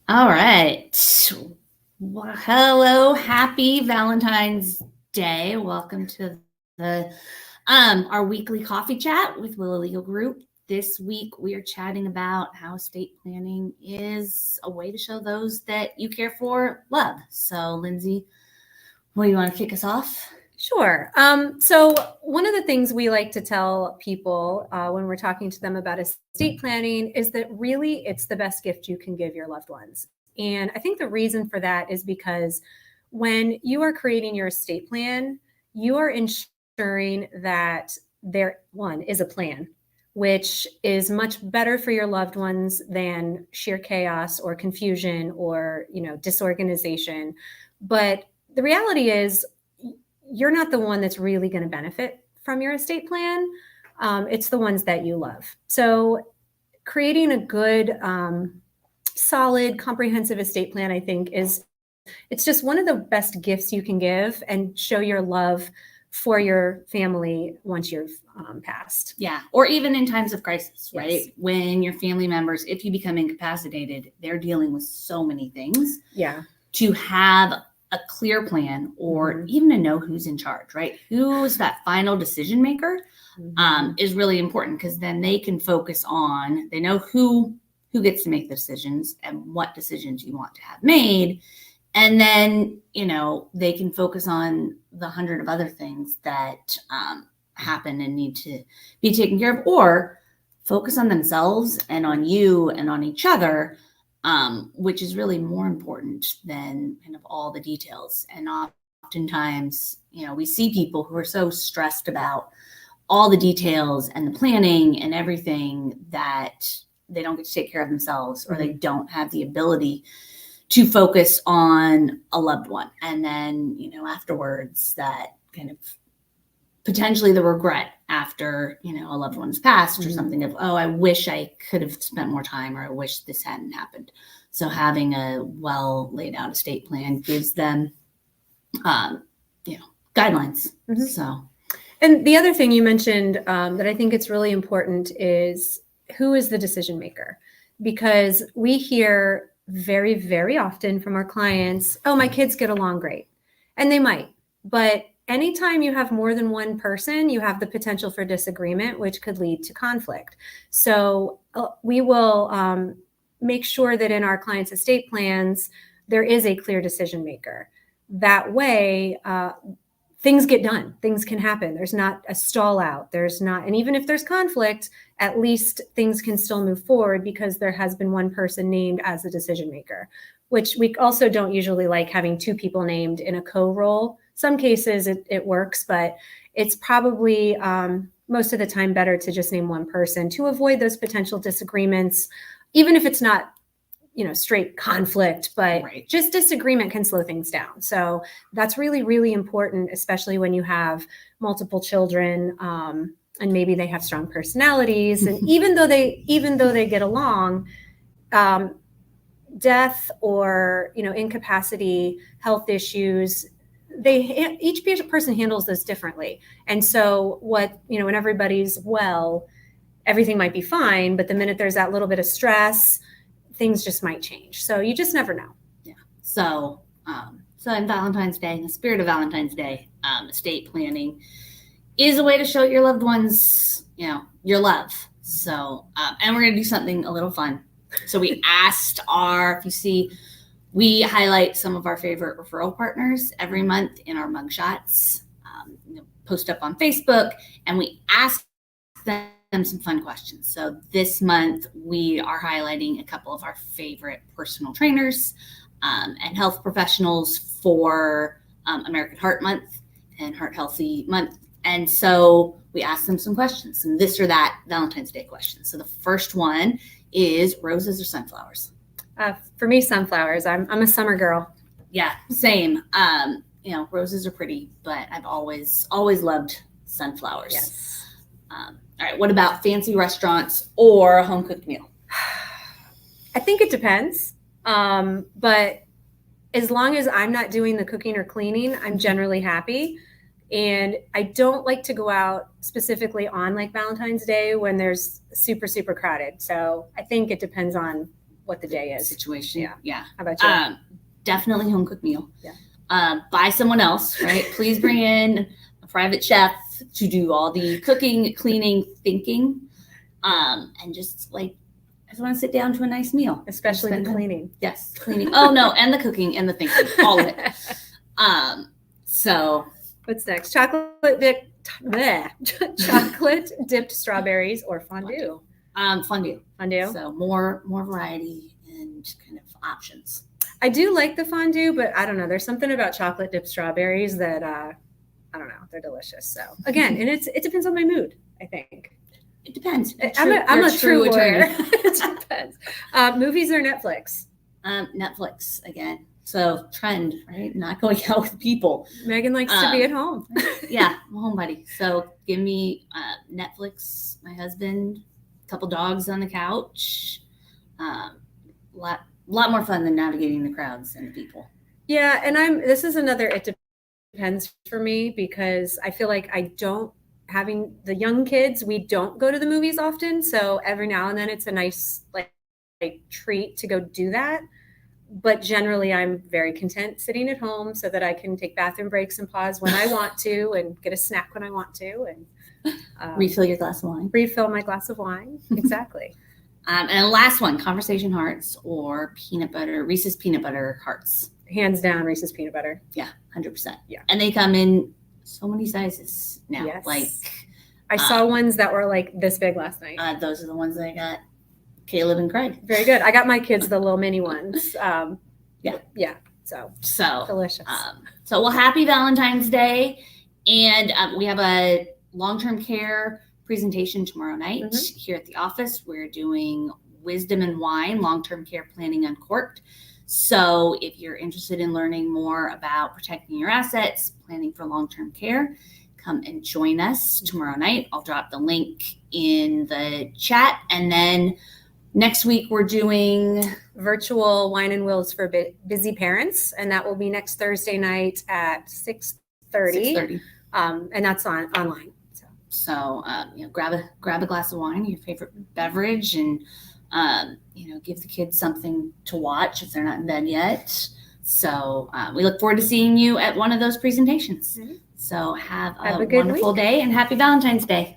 All right. Well, hello, happy Valentine's Day. Welcome to the our weekly coffee chat with Willow Legal Group. This week we are chatting about how estate planning is a way to show those that you care for love. So, Lindsay, what do you want to kick us off? Sure. So one of the things we like to tell people when we're talking to them about estate planning is that really it's the best gift you can give your loved ones. And I think the reason for that is because when you are creating your estate plan, you are ensuring that there, one, is a plan, which is much better for your loved ones than sheer chaos or confusion or, disorganization. But the reality is, you're not the one that's really going to benefit from your estate plan. It's the ones that you love. So creating a good, solid, comprehensive estate plan, I think it's just one of the best gifts you can give and show your love for your family once you've passed. Yeah. Or even in times of crisis, right? Yes. When your family members, if you become incapacitated, they're dealing with so many things. Yeah. To have a clear plan or even to know who's in charge, right? Who's that final decision maker is really important, because then they can focus on, they know who gets to make the decisions and what decisions you want to have made. And then, they can focus on the 100 of other things that happen and need to be taken care of, or focus on themselves and on you and on each other, which is really more important than kind of all the details. And oftentimes, we see people who are so stressed about all the details and the planning and everything that they don't get to take care of themselves, or they don't have the ability to focus on a loved one. And then, afterwards, that kind of potentially the regret after, a loved one's passed or something of, oh, I wish I could have spent more time, or I wish this hadn't happened. So having a well laid out estate plan gives them, guidelines. So, and the other thing you mentioned that I think it's really important is, who is the decision maker? Because we hear very, very often from our clients, oh, my kids get along great. And they might, but anytime you have more than one person, you have the potential for disagreement, which could lead to conflict. So we will make sure that in our clients' estate plans, there is a clear decision maker. That way, things get done. Things can happen. There's not a stall out. And even if there's conflict, at least things can still move forward because there has been one person named as the decision maker, which we also don't usually like having two people named in a co-role. Some cases it works, but it's probably most of the time better to just name one person to avoid those potential disagreements, even if it's not, straight conflict, but just disagreement can slow things down. So that's really, really important, especially when you have multiple children and maybe they have strong personalities. And even though they get along, death or, incapacity, health issues, each person handles this differently. And so when everybody's well, everything might be fine, but the minute there's that little bit of stress, things just might change. So you just never know. Yeah. So in Valentine's Day, in the spirit of Valentine's Day, estate planning is a way to show your loved ones, your love. So, and we're going to do something a little fun. So we asked we highlight some of our favorite referral partners every month in our mugshots, post up on Facebook, and we asked them some fun questions. So this month we are highlighting a couple of our favorite personal trainers and health professionals for American Heart Month and Heart Healthy Month. And so we asked them some questions, some this or that Valentine's Day questions. So the first one is roses or sunflowers? For me, sunflowers. I'm a summer girl. Yeah, same. Roses are pretty, but I've always loved sunflowers. Yes. All right. What about fancy restaurants or a home cooked meal? I think it depends. But as long as I'm not doing the cooking or cleaning, I'm generally happy. And I don't like to go out specifically on like Valentine's Day when there's super, super crowded. So I think it depends on what the day is. Situation. Yeah. How about you? Definitely home cooked meal. Yeah. By someone else, right? Please bring in a private chef to do all the cooking, cleaning, thinking, and just like I just want to sit down to a nice meal, Especially the cleaning. Yes, cleaning. Oh no, and the cooking and the thinking, all of it. So what's next? Chocolate dipped strawberries or fondue. Fondue. Fondue. So more variety and kind of options. I do like the fondue, but I don't know. There's something about chocolate dipped strawberries that I don't know. They're delicious. So again, and it depends on my mood, I think. It depends. I'm a true lawyer. It depends. Movies or Netflix? Netflix again. So trend, right? Not going out with people. Megan likes to be at home. Yeah, I'm a homebody. So give me Netflix, my husband, a couple dogs on the couch. Lot more fun than navigating the crowds and the people. Yeah, and this is another it depends for me because I feel like having the young kids, we don't go to the movies often. So every now and then it's a nice like treat to go do that. But generally I'm very content sitting at home so that I can take bathroom breaks and pause when I want to and get a snack when I want to and refill your glass of wine. Refill my glass of wine. Exactly. And the last one, conversation hearts or Reese's peanut butter hearts. Hands down, Reese's peanut butter. Yeah, 100%. Yeah. And they come in so many sizes now. Yes. Like I saw ones that were like this big last night. Those are the ones that I got Caleb and Craig. Very good. I got my kids the little mini ones. Yeah. So delicious. So well, happy Valentine's Day. And we have a long-term care presentation tomorrow night here at the office. We're doing Wisdom and Wine, Long-Term Care Planning Uncorked. So if you're interested in learning more about protecting your assets, planning for long-term care, come and join us tomorrow night. I'll drop the link in the chat. And then next week we're doing virtual wine and wills for busy parents. And that will be next Thursday night at 6:30. And that's online. So grab a glass of wine, your favorite beverage, and give the kids something to watch if they're not in bed yet. So we look forward to seeing you at one of those presentations. So have a good wonderful day and happy Valentine's Day.